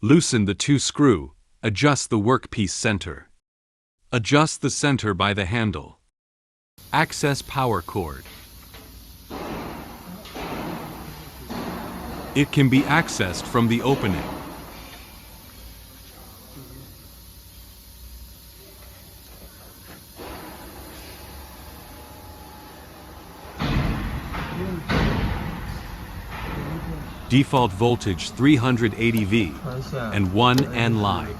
Loosen the two screw, adjust the workpiece center. Adjust the center by the handle. Access power cord. It can be accessed from the opening. Default voltage 380 V and 1 N line.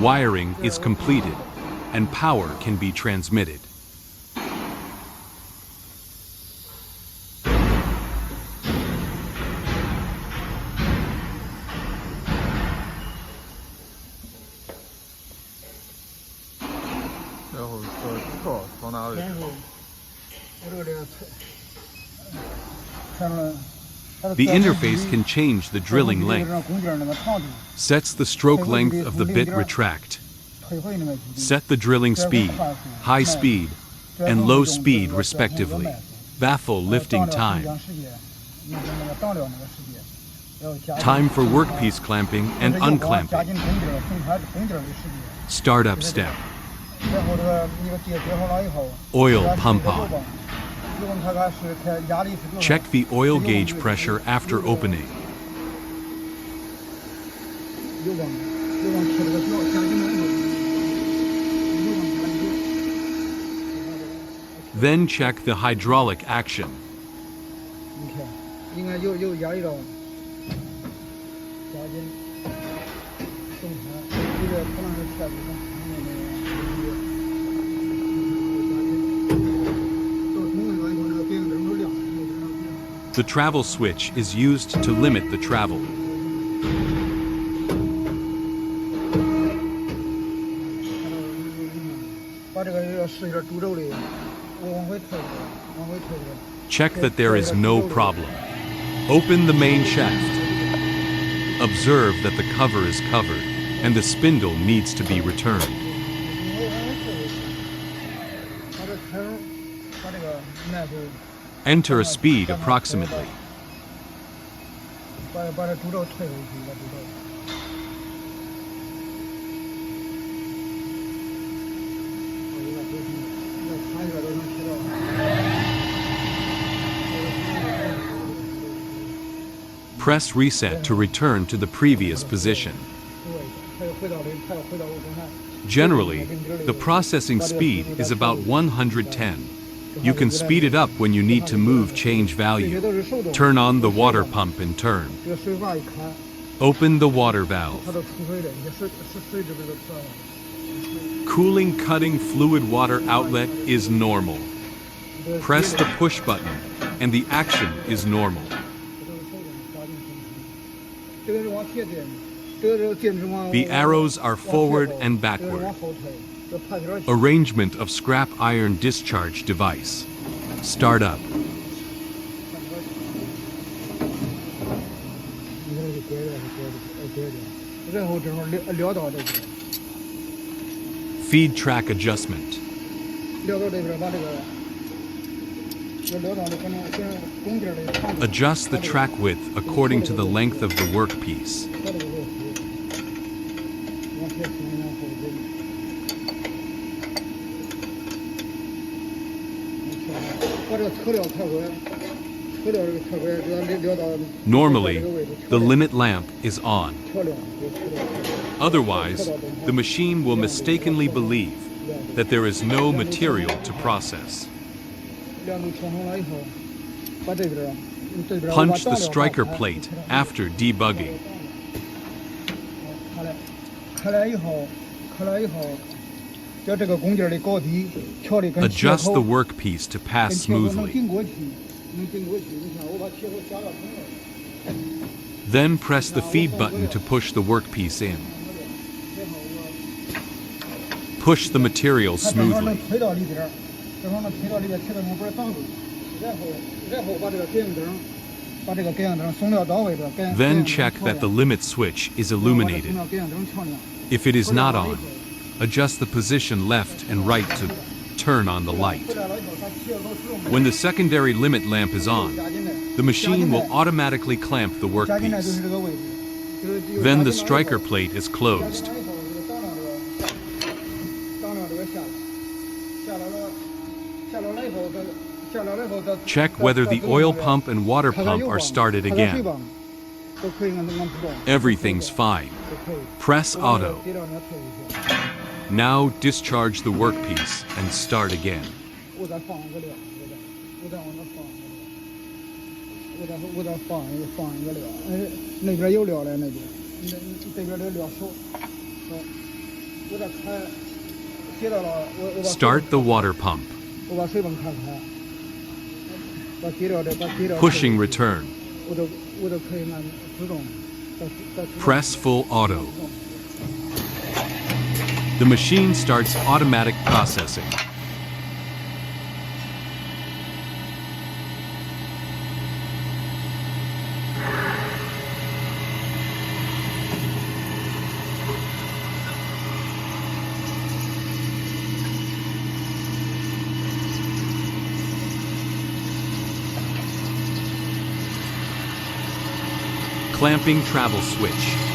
Wiring is completed, and power can be transmitted. The interface can change the drilling length, sets the stroke length of the bit retract, set the drilling speed, high speed, and low speed respectively, baffle lifting time. Time for workpiece clamping and unclamping. Startup step. Oil pump on. Check the oil gauge pressure after opening. Then check the hydraulic action. The travel switch is used to limit the travel. Check that there is no problem. Open the main shaft. Observe that the cover is covered and the spindle needs to be returned. Enter a speed approximately. Press reset to return to the previous position. Generally, the processing speed is about 110. You can speed it up when you need to move change value. Turn on the water pump and turn. Open the water valve. Cooling cutting fluid water outlet is normal. Press the push button and the action is normal. The arrows are forward and backward. Arrangement of scrap iron discharge device. Start up. Feed track adjustment. Adjust the track width according to the length of the workpiece. Normally, the limit lamp is on. Otherwise, the machine will mistakenly believe that there is no material to process. Punch the striker plate after debugging. Adjust the workpiece to pass smoothly. Then press the feed button to push the workpiece in. Push the material smoothly. Then check that the limit switch is illuminated. If it is not on, adjust the position left and right to turn on the light. When the secondary limit lamp is on, the machine will automatically clamp the workpiece. Then the striker plate is closed. Check whether the oil pump and water pump are started again. Everything's fine. Press auto. Now discharge the workpiece and start again. Start the water pump. Pushing return. Press full auto. The machine starts automatic processing. Clamping travel switch.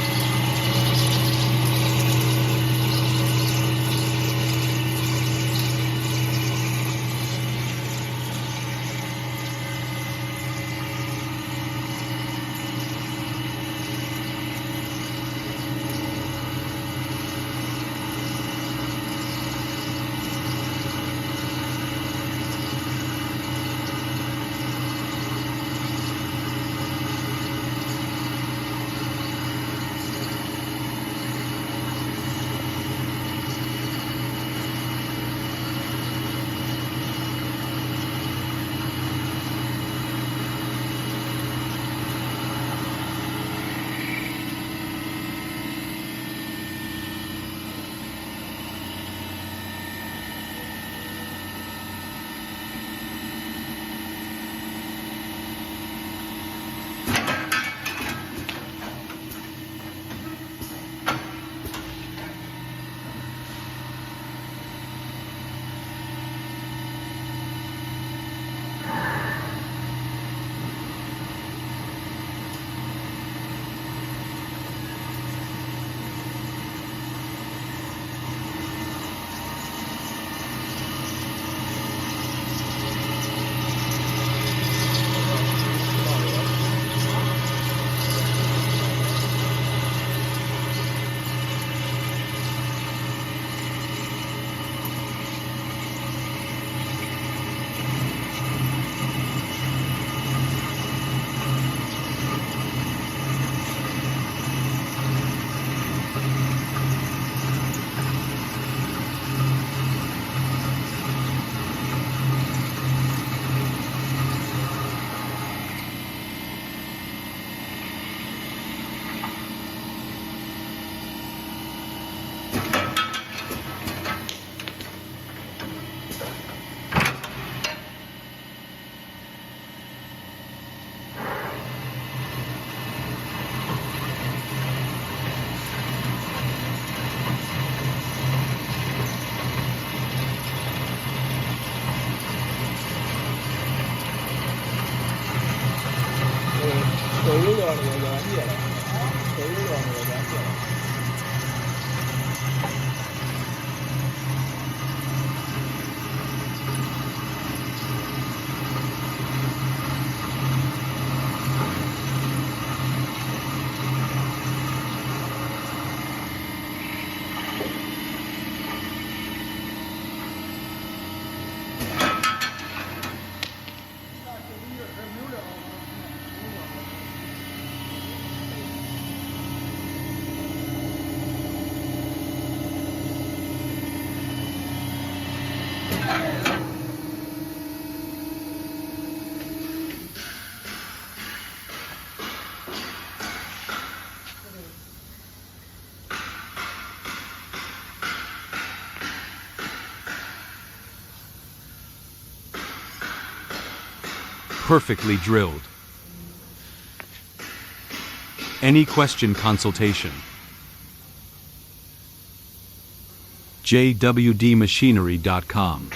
Perfectly drilled. Any question consultation. JWD-Machinery.com